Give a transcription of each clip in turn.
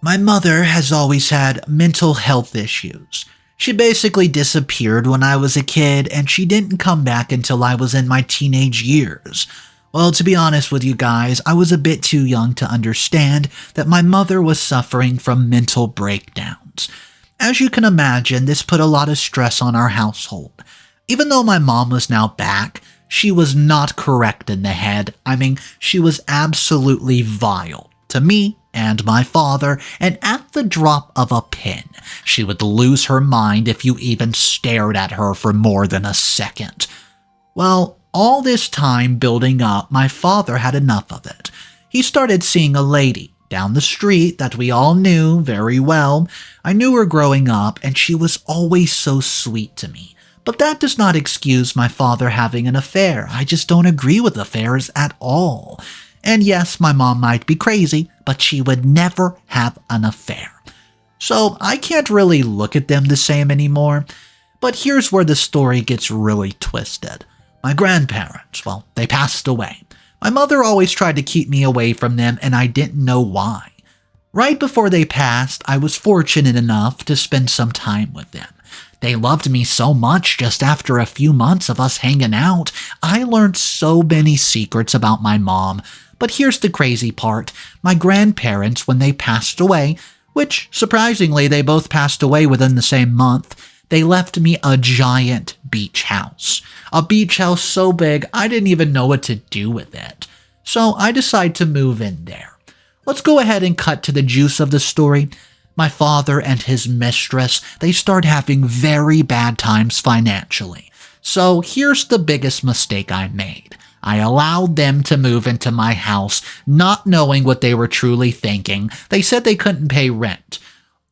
My mother has always had mental health issues. She basically disappeared when I was a kid, and she didn't come back until I was in my teenage years. Well, to be honest with you guys, I was a bit too young to understand that my mother was suffering from mental breakdowns. As you can imagine, this put a lot of stress on our household. Even though my mom was now back, she was not correct in the head. I mean, she was absolutely vile to me and my father, and at the drop of a pin, she would lose her mind if you even stared at her for more than a second. Well, all this time building up, my father had enough of it. He started seeing a lady down the street that we all knew very well. I knew her growing up, and she was always so sweet to me. But that does not excuse my father having an affair. I just don't agree with affairs at all. And yes, my mom might be crazy, but she would never have an affair. So I can't really look at them the same anymore. But here's where the story gets really twisted. My grandparents, well, they passed away. My mother always tried to keep me away from them, and I didn't know why. Right before they passed, I was fortunate enough to spend some time with them. They loved me so much just after a few months of us hanging out. I learned so many secrets about my mom. But here's the crazy part. My grandparents, when they passed away, which surprisingly they both passed away within the same month, they left me a giant beach house. A beach house so big I didn't even know what to do with it. So I decided to move in there. Let's go ahead and cut to the juice of the story. My father and his mistress, they start having very bad times financially. So here's the biggest mistake I made. I allowed them to move into my house, not knowing what they were truly thinking. They said they couldn't pay rent.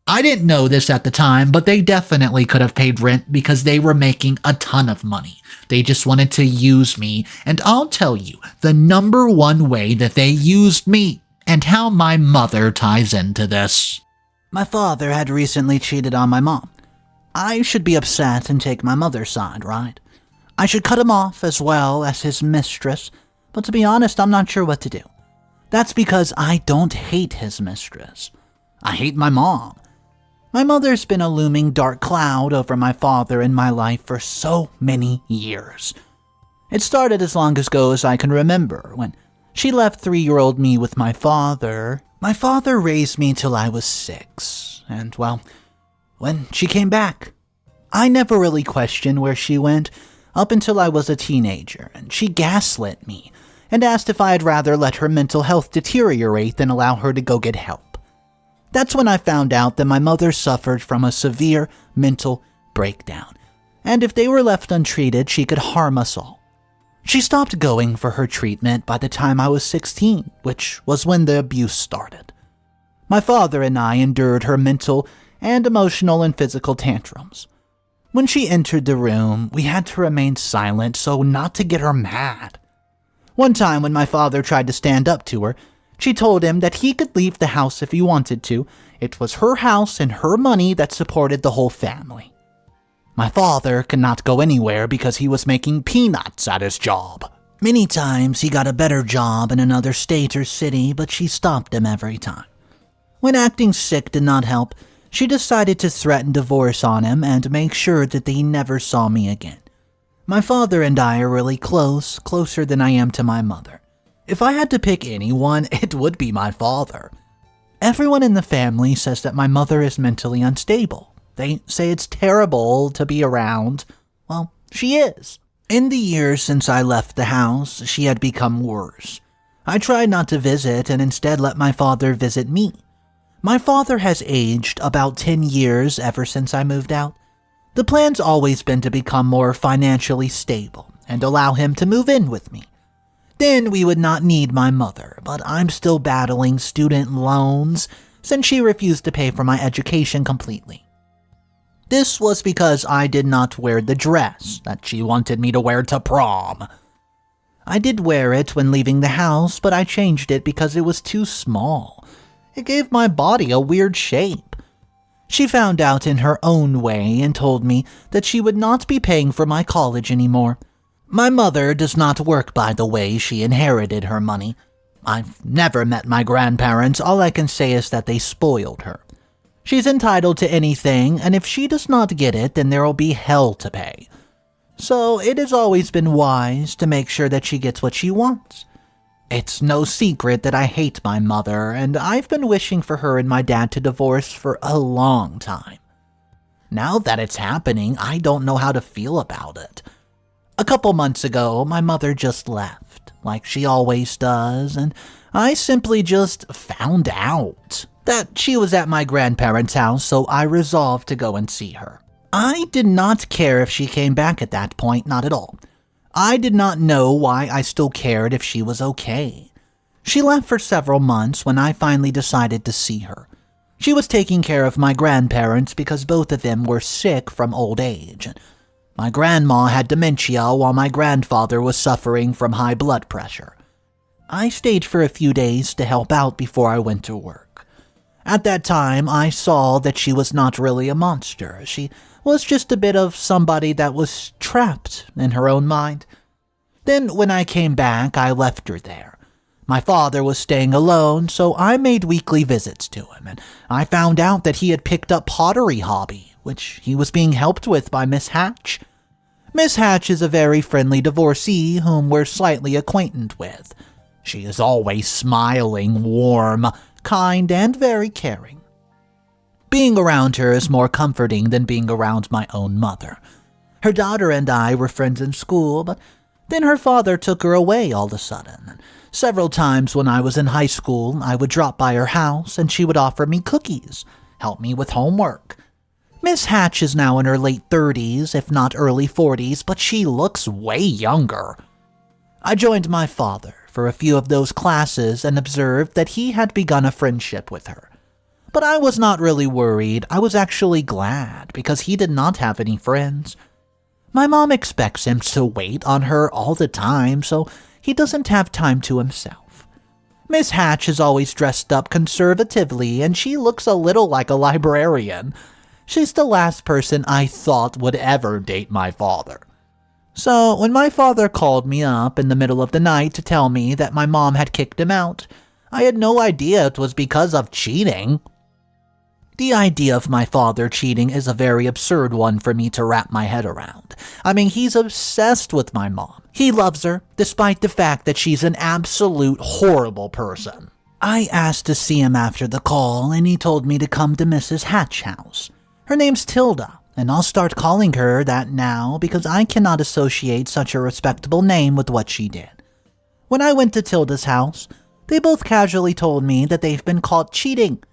I didn't know this at the time, but they definitely could have paid rent because they were making a ton of money. They just wanted to use me, and I'll tell you the number one way that they used me and how my mother ties into this. My father had recently cheated on my mom. I should be upset and take my mother's side, right? I should cut him off as well as his mistress, but to be honest, I'm not sure what to do. That's because I don't hate his mistress. I hate my mom. My mother's been a looming dark cloud over my father in my life for so many years. It started as long ago as I can remember, when she left 3-year-old me with my father. My father raised me till I was 6, and well, when she came back, I never really questioned where she went up until I was a teenager, and she gaslit me and asked if I'd rather let her mental health deteriorate than allow her to go get help. That's when I found out that my mother suffered from a severe mental breakdown, and if they were left untreated, she could harm us all. She stopped going for her treatment by the time I was 16, which was when the abuse started. My father and I endured her mental and emotional and physical tantrums. When she entered the room, we had to remain silent so not to get her mad. One time when my father tried to stand up to her, she told him that he could leave the house if he wanted to. It was her house and her money that supported the whole family. My father could not go anywhere because he was making peanuts at his job. Many times he got a better job in another state or city, but she stopped him every time. When acting sick did not help, she decided to threaten divorce on him and make sure that he never saw me again. My father and I are really close, closer than I am to my mother. If I had to pick anyone, it would be my father. Everyone in the family says that my mother is mentally unstable. They say it's terrible to be around. Well, she is. In the years since I left the house, she had become worse. I tried not to visit and instead let my father visit me. My father has aged about 10 years ever since I moved out. The plan's always been to become more financially stable and allow him to move in with me. Then we would not need my mother, but I'm still battling student loans since she refused to pay for my education completely. This was because I did not wear the dress that she wanted me to wear to prom. I did wear it when leaving the house, but I changed it because it was too small. It gave my body a weird shape. She found out in her own way and told me that she would not be paying for my college anymore. My mother does not work by the way she inherited her money. I've never met my grandparents. All I can say is that they spoiled her. She's entitled to anything, and if she does not get it, then there will be hell to pay. So it has always been wise to make sure that she gets what she wants. It's no secret that I hate my mother, and I've been wishing for her and my dad to divorce for a long time. Now that it's happening, I don't know how to feel about it. A couple months ago, my mother just left, like she always does, and I simply just found out that she was at my grandparents' house, so I resolved to go and see her. I did not care if she came back at that point, not at all. I did not know why I still cared if she was okay. She left for several months when I finally decided to see her. She was taking care of my grandparents because both of them were sick from old age. My grandma had dementia while my grandfather was suffering from high blood pressure. I stayed for a few days to help out before I went to work. At that time, I saw that she was not really a monster. She was just a bit of somebody that was trapped in her own mind. Then when I came back, I left her there. My father was staying alone, so I made weekly visits to him, and I found out that he had picked up pottery hobby, which he was being helped with by Miss Hatch. Miss Hatch is a very friendly divorcee whom we're slightly acquainted with. She is always smiling, warm, kind, and very caring. Being around her is more comforting than being around my own mother. Her daughter and I were friends in school, but then her father took her away all of a sudden. Several times when I was in high school, I would drop by her house and she would offer me cookies, help me with homework. Miss Hatch is now in her late 30s, if not early 40s, but she looks way younger. I joined my father for a few of those classes and observed that he had begun a friendship with her. But I was not really worried. I was actually glad because he did not have any friends. My mom expects him to wait on her all the time, so he doesn't have time to himself. Miss Hatch is always dressed up conservatively, and she looks a little like a librarian. She's the last person I thought would ever date my father. So when my father called me up in the middle of the night to tell me that my mom had kicked him out, I had no idea it was because of cheating. The idea of my father cheating is a very absurd one for me to wrap my head around. I mean, he's obsessed with my mom. He loves her, despite the fact that she's an absolute horrible person. I asked to see him after the call, and he told me to come to Mrs. Hatch's house. Her name's Tilda, and I'll start calling her that now because I cannot associate such a respectable name with what she did. When I went to Tilda's house, they both casually told me that they've been caught cheating.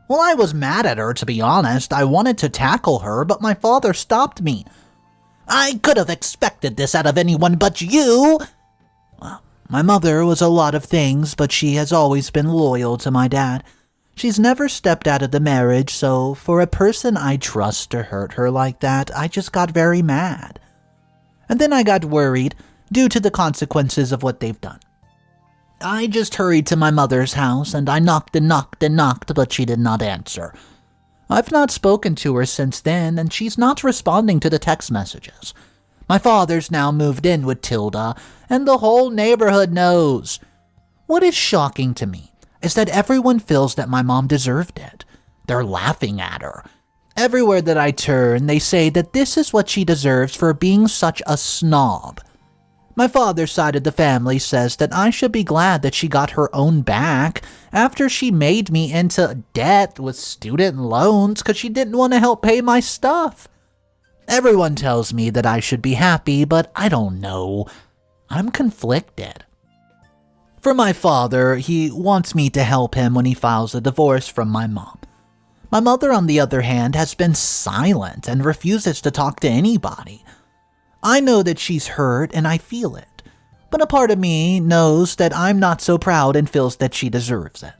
Well, I was mad at her, to be honest. I wanted to tackle her, but my father stopped me. I could have expected this out of anyone but you. Well, my mother was a lot of things, but she has always been loyal to my dad. She's never stepped out of the marriage, so for a person I trust to hurt her like that, I just got very mad. And then I got worried due to the consequences of what they've done. I just hurried to my mother's house, and I knocked and knocked and knocked, but she did not answer. I've not spoken to her since then, and she's not responding to the text messages. My father's now moved in with Tilda, and the whole neighborhood knows. What is shocking to me is that everyone feels that my mom deserved it. They're laughing at her. Everywhere that I turn, they say that this is what she deserves for being such a snob. My father's side of the family says that I should be glad that she got her own back after she made me into debt with student loans because she didn't want to help pay my stuff. Everyone tells me that I should be happy, but I don't know. I'm conflicted. For my father, he wants me to help him when he files a divorce from my mom. My mother, on the other hand, has been silent and refuses to talk to anybody. I know that she's hurt and I feel it, but a part of me knows that I'm not so proud and feels that she deserves it.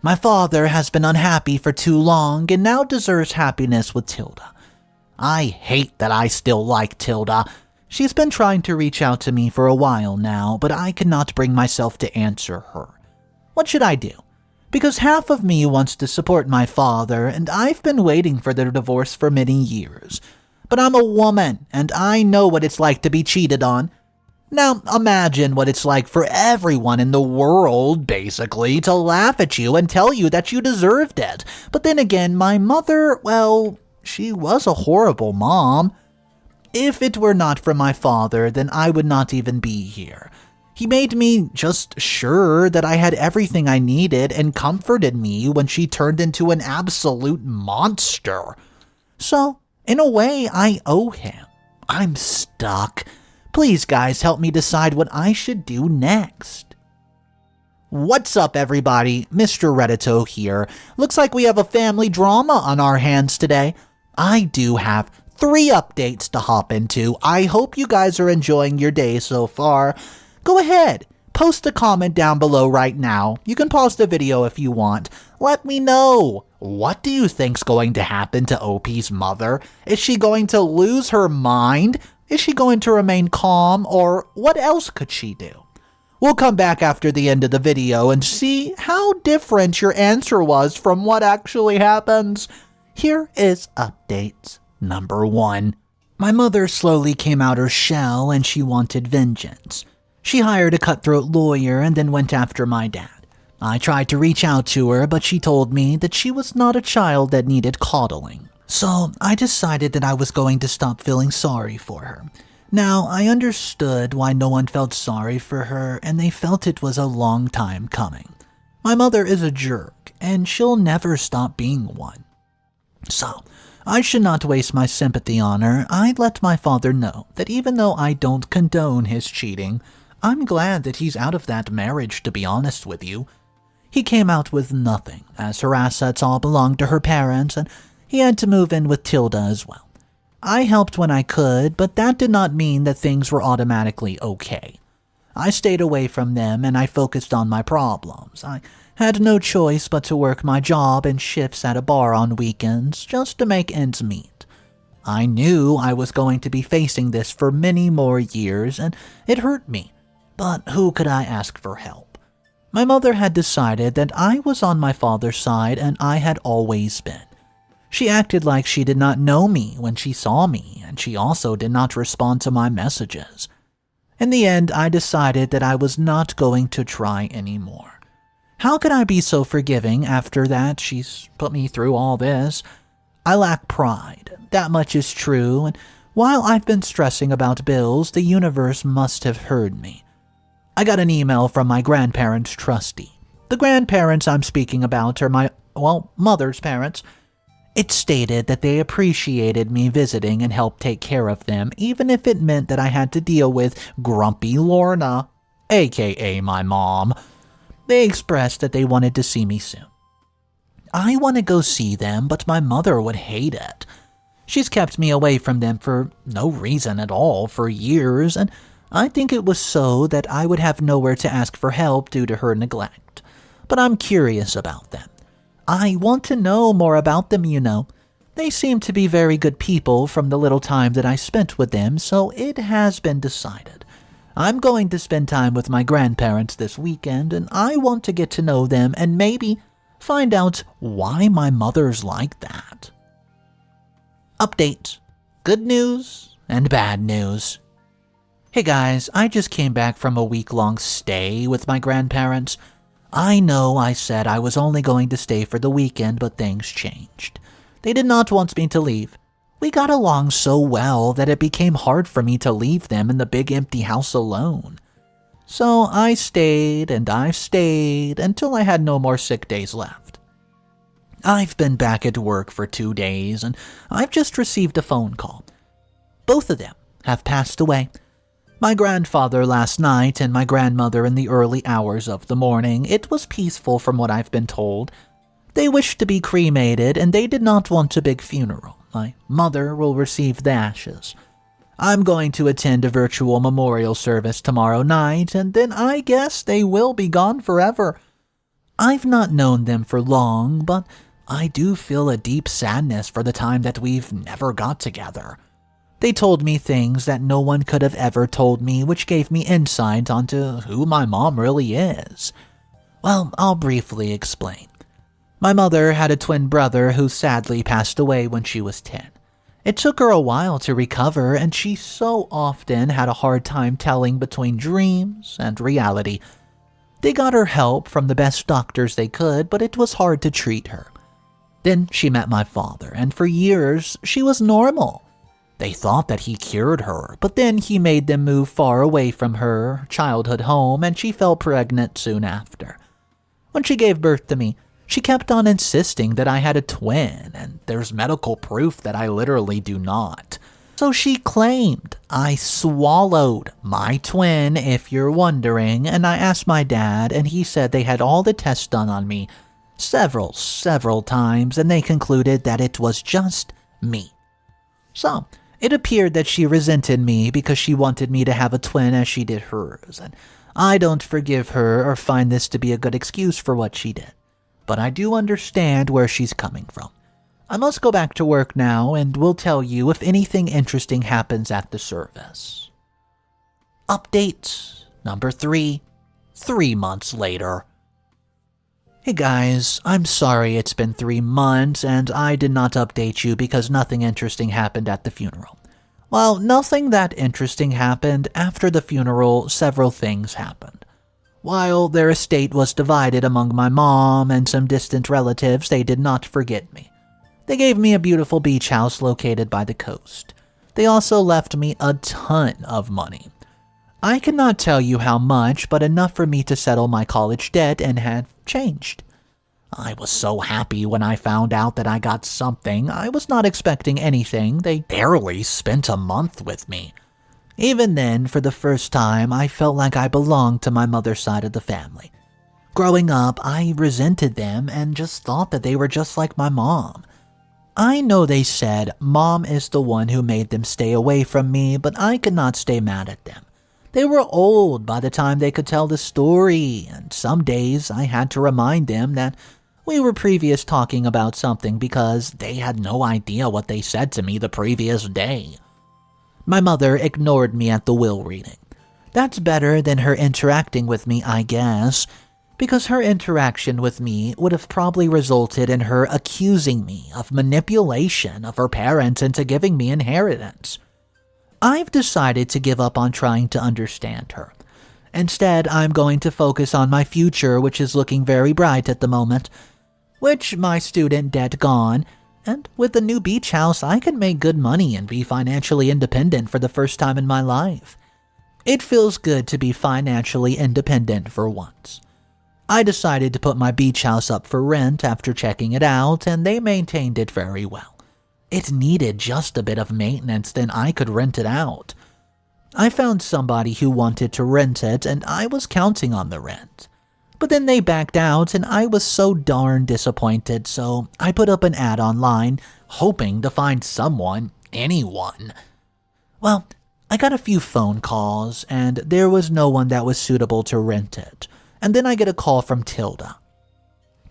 My father has been unhappy for too long and now deserves happiness with Tilda. I hate that I still like Tilda. She's been trying to reach out to me for a while now, but I cannot bring myself to answer her. What should I do? Because half of me wants to support my father, and I've been waiting for their divorce for many years. But I'm a woman, and I know what it's like to be cheated on. Now, imagine what it's like for everyone in the world, basically, to laugh at you and tell you that you deserved it. But then again, my mother, well, she was a horrible mom. If it were not for my father, then I would not even be here. He made me just sure that I had everything I needed and comforted me when she turned into an absolute monster. So, in a way, I owe him. I'm stuck. Please, guys, help me decide what I should do next. What's up, everybody? Mr. Reddito here. Looks like we have a family drama on our hands today. I do have 3 updates to hop into. I hope you guys are enjoying your day so far. Go ahead, post a comment down below right now. You can pause the video if you want. Let me know. What do you think's going to happen to OP's mother? Is she going to lose her mind? Is she going to remain calm? Or what else could she do? We'll come back after the end of the video and see how different your answer was from what actually happens. Here is update number 1. My mother slowly came out her shell and she wanted vengeance. She hired a cutthroat lawyer and then went after my dad. I tried to reach out to her, but she told me that she was not a child that needed coddling. So I decided that I was going to stop feeling sorry for her. Now, I understood why no one felt sorry for her, and they felt it was a long time coming. My mother is a jerk, and she'll never stop being one. So, I should not waste my sympathy on her. I'd let my father know that even though I don't condone his cheating, I'm glad that he's out of that marriage, to be honest with you. He came out with nothing, as her assets all belonged to her parents, and he had to move in with Tilda as well. I helped when I could, but that did not mean that things were automatically okay. I stayed away from them and I focused on my problems. I had no choice but to work my job and shifts at a bar on weekends just to make ends meet. I knew I was going to be facing this for many more years and it hurt me, but who could I ask for help? My mother had decided that I was on my father's side and I had always been. She acted like she did not know me when she saw me, and she also did not respond to my messages. In the end, I decided that I was not going to try anymore. How could I be so forgiving after that she's put me through all this? I lack pride, that much is true, and while I've been stressing about bills, the universe must have heard me. I got an email from my grandparents' trustee. The grandparents I'm speaking about are my, mother's parents. It stated that they appreciated me visiting and helped take care of them, even if it meant that I had to deal with Grumpy Lorna, aka my mom. They expressed that they wanted to see me soon. I want to go see them, but my mother would hate it. She's kept me away from them for no reason at all for years, and I think it was so that I would have nowhere to ask for help due to her neglect. But I'm curious about them. I want to know more about them, you know. They seem to be very good people from the little time that I spent with them, so it has been decided. I'm going to spend time with my grandparents this weekend, and I want to get to know them and maybe find out why my mother's like that. Update. Good news and bad news. Hey guys, I just came back from a week-long stay with my grandparents. I know I said I was only going to stay for the weekend, but things changed. They did not want me to leave. We got along so well that it became hard for me to leave them in the big empty house alone. So I stayed and I stayed until I had no more sick days left. I've been back at work for 2 days and I've just received a phone call. Both of them have passed away. My grandfather last night and my grandmother in the early hours of the morning. It was peaceful from what I've been told. They wished to be cremated and they did not want a big funeral. My mother will receive the ashes. I'm going to attend a virtual memorial service tomorrow night and then I guess they will be gone forever. I've not known them for long, but I do feel a deep sadness for the time that we've never got together. They told me things that no one could have ever told me, which gave me insight onto who my mom really is. Well, I'll briefly explain. My mother had a twin brother who sadly passed away when she was 10. It took her a while to recover, and she so often had a hard time telling between dreams and reality. They got her help from the best doctors they could, but it was hard to treat her. Then she met my father, and for years she was normal. They thought that he cured her, but then he made them move far away from her childhood home, and she fell pregnant soon after. When she gave birth to me, she kept on insisting that I had a twin, and there's medical proof that I literally do not. So she claimed I swallowed my twin, if you're wondering, and I asked my dad, and he said they had all the tests done on me several times, and they concluded that it was just me. So, it appeared that she resented me because she wanted me to have a twin as she did hers, and I don't forgive her or find this to be a good excuse for what she did. But I do understand where she's coming from. I must go back to work now, and will tell you if anything interesting happens at the service. Update number 3, 3 months later. Hey guys, I'm sorry it's been 3 months and I did not update you because nothing interesting happened at the funeral. Well, nothing that interesting happened. After the funeral, several things happened. While their estate was divided among my mom and some distant relatives, they did not forget me. They gave me a beautiful beach house located by the coast. They also left me a ton of money. I cannot tell you how much, but enough for me to settle my college debt and have changed. I was so happy when I found out that I got something. I was not expecting anything. They barely spent a month with me. Even then, for the first time, I felt like I belonged to my mother's side of the family. Growing up, I resented them and just thought that they were just like my mom. I know they said mom is the one who made them stay away from me, but I could not stay mad at them. They were old by the time they could tell the story, and some days I had to remind them that we were previous talking about something because they had no idea what they said to me the previous day. My mother ignored me at the will reading. That's better than her interacting with me, I guess, because her interaction with me would have probably resulted in her accusing me of manipulation of her parents into giving me inheritance. I've decided to give up on trying to understand her. Instead, I'm going to focus on my future, which is looking very bright at the moment. With my student debt gone, and with the new beach house, I can make good money and be financially independent for the first time in my life. It feels good to be financially independent for once. I decided to put my beach house up for rent after checking it out, and they maintained it very well. It needed just a bit of maintenance, then I could rent it out. I found somebody who wanted to rent it, and I was counting on the rent. But then they backed out, and I was so darn disappointed, so I put up an ad online, hoping to find someone, anyone. Well, I got a few phone calls, and there was no one that was suitable to rent it. And then I get a call from Tilda.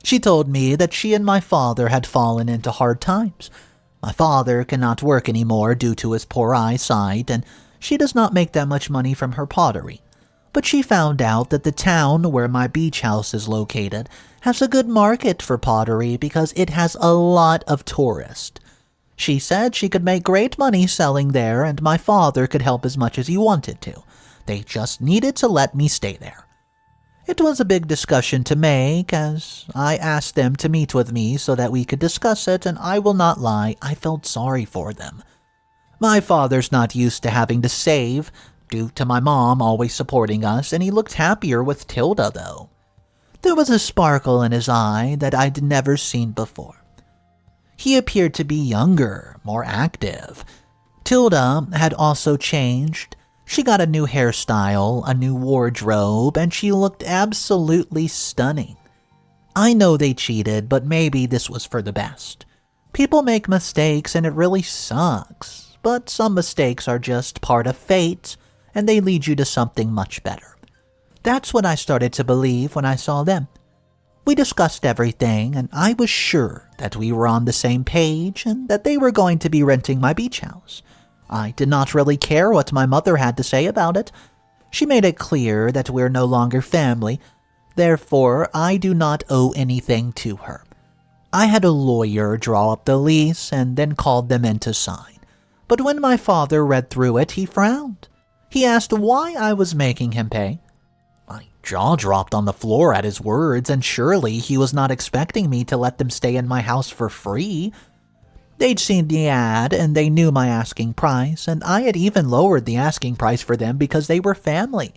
She told me that she and my father had fallen into hard times. My father cannot work anymore due to his poor eyesight, and she does not make that much money from her pottery. But she found out that the town where my beach house is located has a good market for pottery because it has a lot of tourists. She said she could make great money selling there, and my father could help as much as he wanted to. They just needed to let me stay there. It was a big discussion to make, as I asked them to meet with me so that we could discuss it, and I will not lie, I felt sorry for them. My father's not used to having to save, due to my mom always supporting us, and he looked happier with Tilda, though. There was a sparkle in his eye that I'd never seen before. He appeared to be younger, more active. Tilda had also changed. She got a new hairstyle, a new wardrobe, and she looked absolutely stunning. I know they cheated, but maybe this was for the best. People make mistakes and it really sucks, but some mistakes are just part of fate, and they lead you to something much better. That's what I started to believe when I saw them. We discussed everything, and I was sure that we were on the same page and that they were going to be renting my beach house. I did not really care what my mother had to say about it. She made it clear that we're no longer family, therefore I do not owe anything to her. I had a lawyer draw up the lease and then called them in to sign. But when my father read through it, he frowned. He asked why I was making him pay. My jaw dropped on the floor at his words, and surely he was not expecting me to let them stay in my house for free. They'd seen the ad, and they knew my asking price, and I had even lowered the asking price for them because they were family.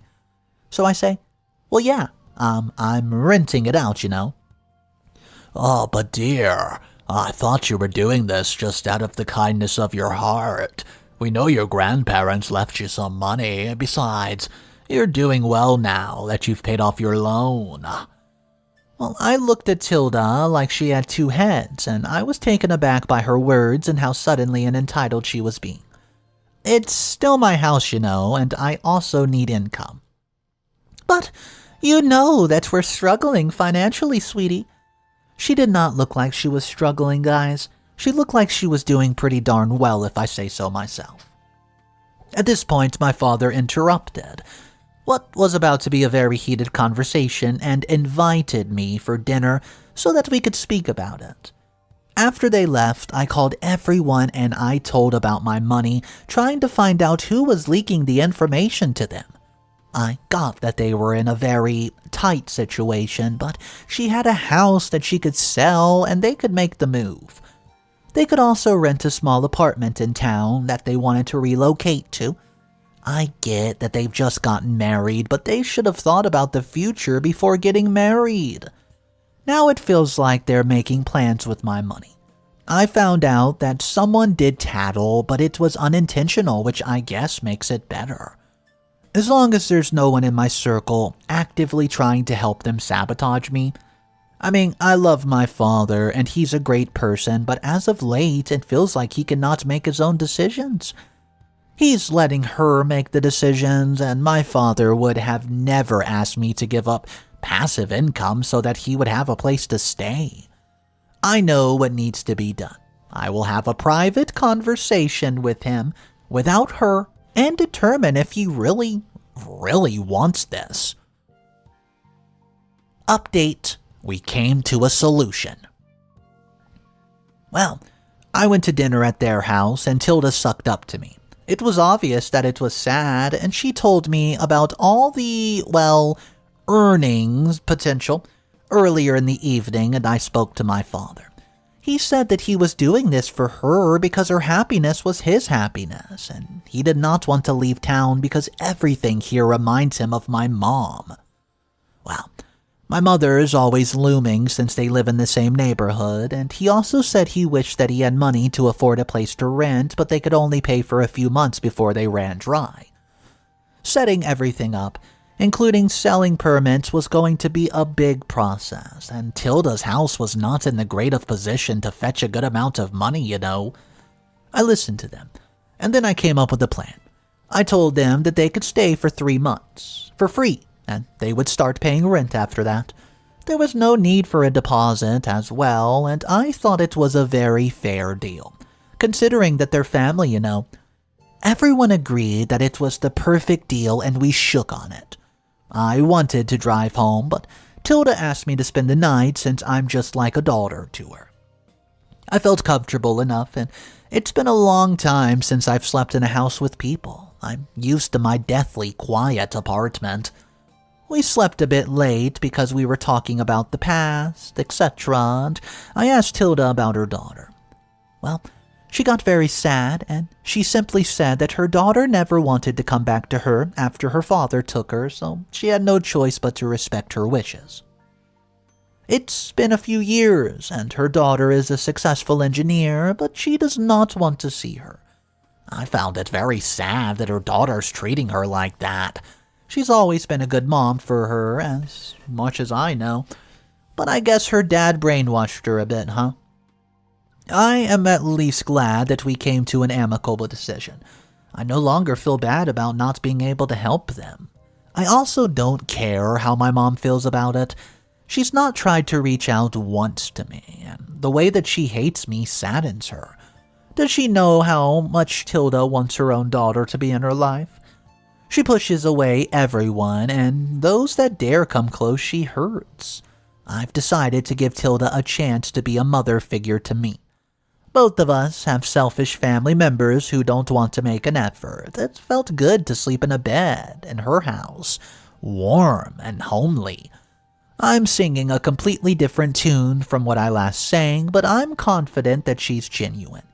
So I say, well, yeah, I'm renting it out, you know. Oh, but dear, I thought you were doing this just out of the kindness of your heart. We know your grandparents left you some money. Besides, you're doing well now that you've paid off your loan. Well, I looked at Tilda like she had two heads, and I was taken aback by her words and how suddenly and entitled she was being. It's still my house, you know, and I also need income. But you know that we're struggling financially, sweetie. She did not look like she was struggling, guys. She looked like she was doing pretty darn well, if I say so myself. At this point, my father interrupted what was about to be a very heated conversation and invited me for dinner so that we could speak about it. After they left, I called everyone and I told about my money, trying to find out who was leaking the information to them. I got that they were in a very tight situation, but she had a house that she could sell and they could make the move. They could also rent a small apartment in town that they wanted to relocate to. I get that they've just gotten married, but they should have thought about the future before getting married. Now it feels like they're making plans with my money. I found out that someone did tattle, but it was unintentional, which I guess makes it better. As long as there's no one in my circle actively trying to help them sabotage me. I mean, I love my father and he's a great person, but as of late, it feels like he cannot make his own decisions. He's letting her make the decisions, and my father would have never asked me to give up passive income so that he would have a place to stay. I know what needs to be done. I will have a private conversation with him without her and determine if he really wants this. Update. We came to a solution. Well, I went to dinner at their house and Tilda sucked up to me. It was obvious that it was sad, and she told me about all the, earnings potential earlier in the evening, and I spoke to my father. He said that he was doing this for her because her happiness was his happiness, and he did not want to leave town because everything here reminds him of my mom. Well, my mother is always looming since they live in the same neighborhood, and he also said he wished that he had money to afford a place to rent, but they could only pay for a few months before they ran dry. Setting everything up, including selling permits, was going to be a big process, and Tilda's house was not in the great of position to fetch a good amount of money, you know. I listened to them, and then I came up with a plan. I told them that they could stay for 3 months, for free, and they would start paying rent after that. There was no need for a deposit as well, and I thought it was a very fair deal, considering that they're family, you know. Everyone agreed that it was the perfect deal and we shook on it. I wanted to drive home, but Tilda asked me to spend the night since I'm just like a daughter to her. I felt comfortable enough, and it's been a long time since I've slept in a house with people. I'm used to my deathly quiet apartment. We slept a bit late because we were talking about the past, etc., and I asked Tilda about her daughter. Well, she got very sad, and she simply said that her daughter never wanted to come back to her after her father took her, so she had no choice but to respect her wishes. It's been a few years, and her daughter is a successful engineer, but she does not want to see her. I found it very sad that her daughter's treating her like that. She's always been a good mom for her, as much as I know. But I guess her dad brainwashed her a bit, huh? I am at least glad that we came to an amicable decision. I no longer feel bad about not being able to help them. I also don't care how my mom feels about it. She's not tried to reach out once to me, and the way that she hates me saddens her. Does she know how much Tilda wants her own daughter to be in her life? She pushes away everyone, and those that dare come close she hurts. I've decided to give Tilda a chance to be a mother figure to me. Both of us have selfish family members who don't want to make an effort. It felt good to sleep in a bed in her house, warm and homely. I'm singing a completely different tune from what I last sang, but I'm confident that she's genuine.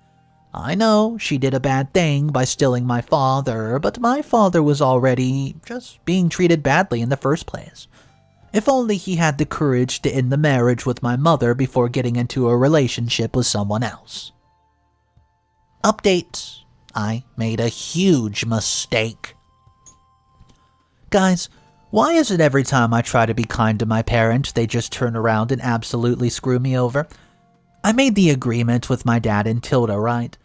I know she did a bad thing by stealing my father, but my father was already just being treated badly in the first place. If only he had the courage to end the marriage with my mother before getting into a relationship with someone else. Update. I made a huge mistake. Guys, why is it every time I try to be kind to my parents, they just turn around and absolutely screw me over? I made the agreement with my dad and Tilda, right?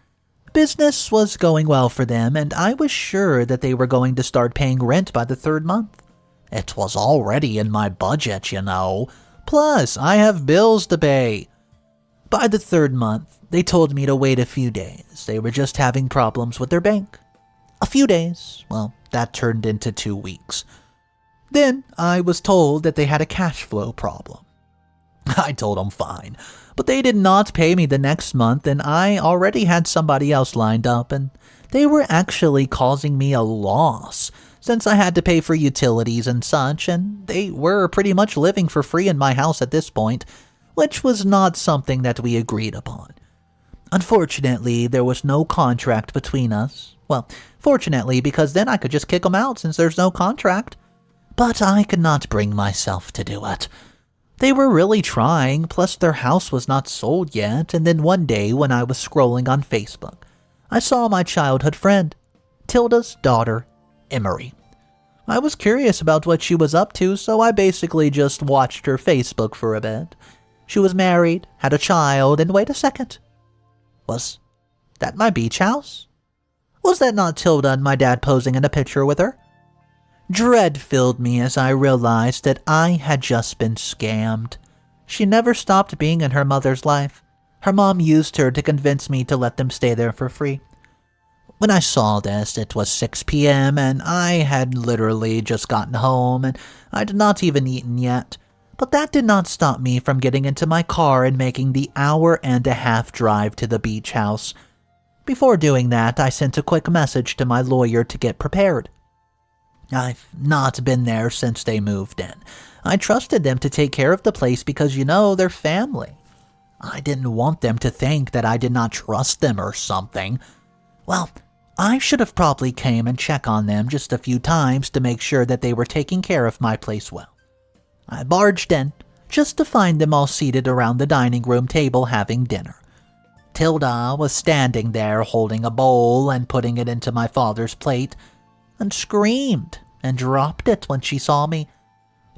Business was going well for them, and I was sure that they were going to start paying rent by the 3rd month. It was already in my budget, you know. Plus, I have bills to pay. By the 3rd month, they told me to wait a few days. They were just having problems with their bank. A few days, well, that turned into 2 weeks. Then I was told that they had a cash flow problem. I told them fine, but they did not pay me the next month, and I already had somebody else lined up, and they were actually causing me a loss, since I had to pay for utilities and such, and they were pretty much living for free in my house at this point, which was not something that we agreed upon. Unfortunately, there was no contract between us. Well, fortunately, because then I could just kick them out since there's no contract. But I could not bring myself to do it. They were really trying, plus their house was not sold yet, and then one day when I was scrolling on Facebook, I saw my childhood friend, Tilda's daughter, Emery. I was curious about what she was up to, so I basically just watched her Facebook for a bit. She was married, had a child, and wait a second. Was that my beach house? Was that not Tilda and my dad posing in a picture with her? Dread filled me as I realized that I had just been scammed. She never stopped being in her mother's life. Her mom used her to convince me to let them stay there for free. When I saw this, it was 6 p.m. and I had literally just gotten home and I'd not even eaten yet. But that did not stop me from getting into my car and making the 1.5-hour drive to the beach house. Before doing that, I sent a quick message to my lawyer to get prepared. I've not been there since they moved in. I trusted them to take care of the place because, they're family. I didn't want them to think that I did not trust them or something. Well, I should have probably came and checked on them just a few times to make sure that they were taking care of my place well. I barged in, just to find them all seated around the dining room table having dinner. Tilda was standing there holding a bowl and putting it into my father's plate, and screamed and dropped it when she saw me.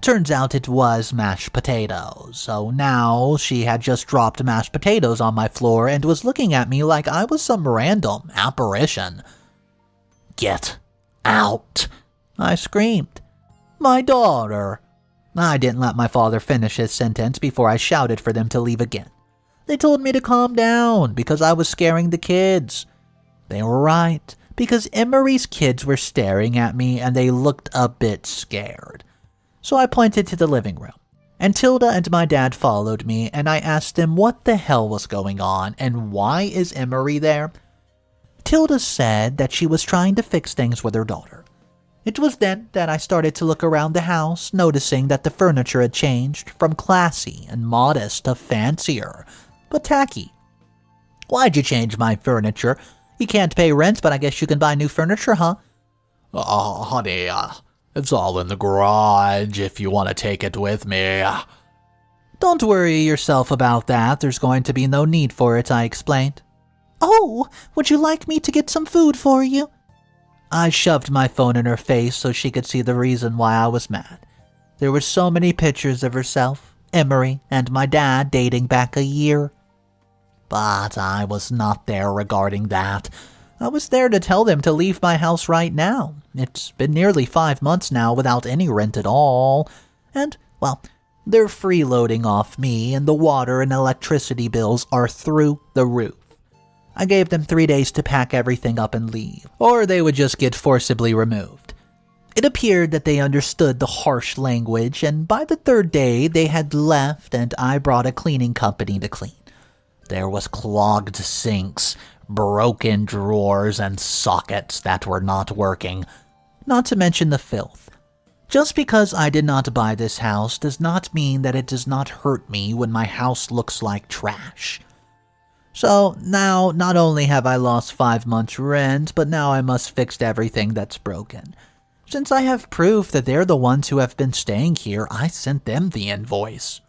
Turns out it was mashed potatoes, so now she had just dropped mashed potatoes on my floor and was looking at me like I was some random apparition. "Get out!" I screamed. "My daughter!" I didn't let my father finish his sentence before I shouted for them to leave again. They told me to calm down because I was scaring the kids. They were right, because Emery's kids were staring at me and they looked a bit scared. So I pointed to the living room, and Tilda and my dad followed me, and I asked them what the hell was going on and why is Emery there. Tilda said that she was trying to fix things with her daughter. It was then that I started to look around the house, noticing that the furniture had changed from classy and modest to fancier, but tacky. "Why'd you change my furniture? You can't pay rent, but I guess you can buy new furniture, huh?" "Oh, honey, it's all in the garage if you want to take it with me." "Don't worry yourself about that. There's going to be no need for it," I explained. "Oh, would you like me to get some food for you?" I shoved my phone in her face so she could see the reason why I was mad. There were so many pictures of herself, Emery, and my dad dating back a year. But I was not there regarding that. I was there to tell them to leave my house right now. It's been nearly 5 months now without any rent at all. And, well, they're freeloading off me, and the water and electricity bills are through the roof. I gave them 3 days to pack everything up and leave, or they would just get forcibly removed. It appeared that they understood the harsh language, and by the 3rd day they had left and I brought a cleaning company to clean. There was clogged sinks, broken drawers, and sockets that were not working, not to mention the filth. Just because I did not buy this house does not mean that it does not hurt me when my house looks like trash. So now, not only have I lost 5 months' rent, but now I must fix everything that's broken. Since I have proof that they're the ones who have been staying here, I sent them the invoice.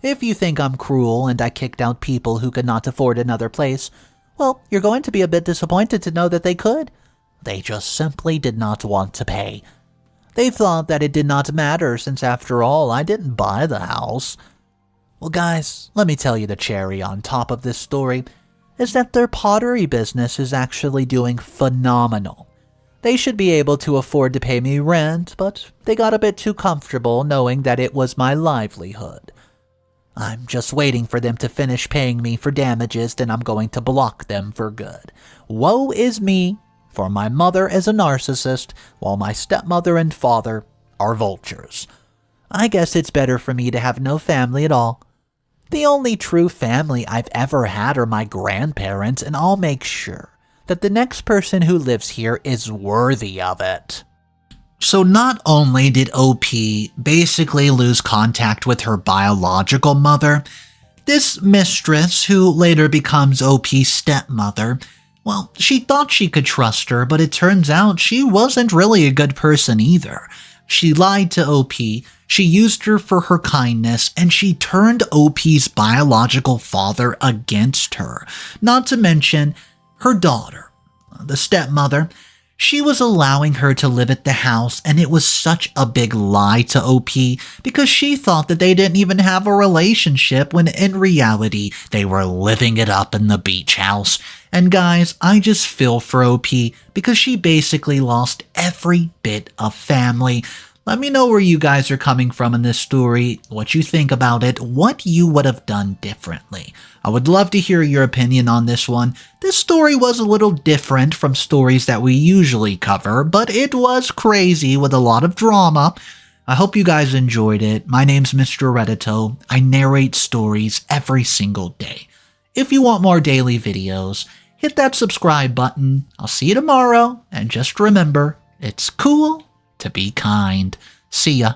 If you think I'm cruel and I kicked out people who could not afford another place, well, you're going to be a bit disappointed to know that they could. They just simply did not want to pay. They thought that it did not matter since, after all, I didn't buy the house. Well, guys, let me tell you the cherry on top of this story is that their pottery business is actually doing phenomenal. They should be able to afford to pay me rent, but they got a bit too comfortable knowing that it was my livelihood. I'm just waiting for them to finish paying me for damages, then I'm going to block them for good. Woe is me, for my mother is a narcissist, while my stepmother and father are vultures. I guess it's better for me to have no family at all. The only true family I've ever had are my grandparents, and I'll make sure that the next person who lives here is worthy of it. So not only did OP basically lose contact with her biological mother, this mistress, who later becomes OP's stepmother, well, she thought she could trust her, but it turns out she wasn't really a good person either. She lied to OP, she used her for her kindness, and she turned OP's biological father against her. Not to mention her daughter, the stepmother. She was allowing her to live at the house, and it was such a big lie to OP because she thought that they didn't even have a relationship when in reality they were living it up in the beach house. And guys, I just feel for OP because she basically lost every bit of family. Let me know where you guys are coming from in this story, what you think about it, what you would have done differently. I would love to hear your opinion on this one. This story was a little different from stories that we usually cover, but it was crazy with a lot of drama. I hope you guys enjoyed it. My name's Mr. Reddito. I narrate stories every single day. If you want more daily videos, hit that subscribe button. I'll see you tomorrow, and just remember, it's cool to be kind. See ya.